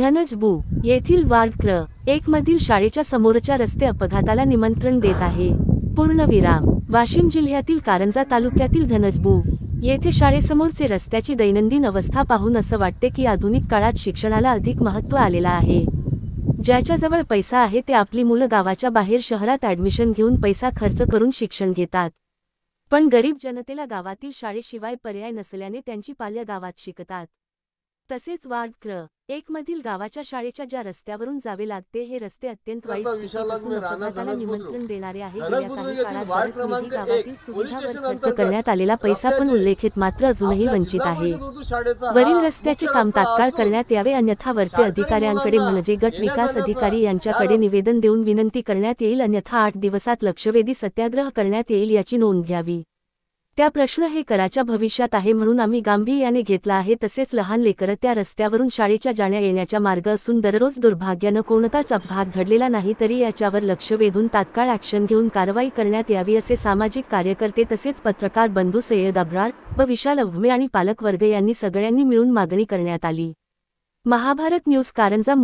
धनजबू येथील वार्ड क्र. 1 मधील शाळेच्या समोरच्या रस्ते अपघाताला निमंत्रण देत आहे. पूर्णविराम. वाशिम जिल्ह्यातील कारंजा तालुक्यातील धनजबू येथे शाळेसमोरचे रस्त्याची दैनंदिन अवस्था पाहून असं वाटते की आधुनिक काळात शिक्षणाला अधिक महत्त्व आलेलं आहे. ज्याच्याजवळ पैसा आहे ते आपली मुलं गावाच्या बाहेर शहरात ॲडमिशन घेऊन पैसा खर्च करून शिक्षण घेतात. पण गरीब जनतेला गावातील शाळेशिवाय पर्याय नसल्याने त्यांची पाल्य गावात शिकतात. तसेच वार्ड क्र. 1 मधील गावाच्या शाळेच्या ज्या रस्त्यावरून जावे लागते हे रस्ते अत्यंत वाईट स्थितीत असून अपघाताला निमंत्रण देणारे आहे. गेल्या काही काळात बरेच निधी गावातील सुविधांवर खर्च करण्यात आलेला पैसा पण उल्लेखित मात्र अजूनही वंचित आहे. वरील रस्त्याचे काम तात्काळ करण्यात यावे अन्यथा वरचे अधिकाऱ्यांकडे म्हणजे गट विकास अधिकारी यांच्याकडे निवेदन देऊन विनंती करण्यात येईल अन्यथा 8 दिवसात लक्षवेधी सत्याग्रह करण्यात येईल याची नोंद घ्यावी. त्या प्रश्न हे कराच्या भविष्यात आहे म्हणून आम्ही गांभीर्याने घेतला आहे. तसेच लहान लेकरं त्या रस्त्यावरून शाळेच्या जाण्या येण्याच्या मार्ग असून दररोज दुर्भाग्यानं कोणताच अपघात घडलेला नाही तरी याच्यावर लक्ष वेधून तात्काळ ॲक्शन घेऊन कारवाई करण्यात यावी असे सामाजिक कार्यकर्ते तसेच पत्रकार बंधू सय्यद अब्रार व विशाल अवघमे आणि पालकवर्ग यांनी सगळ्यांनी मिळून मागणी करण्यात आली. महाभारत न्यूज कारंजा.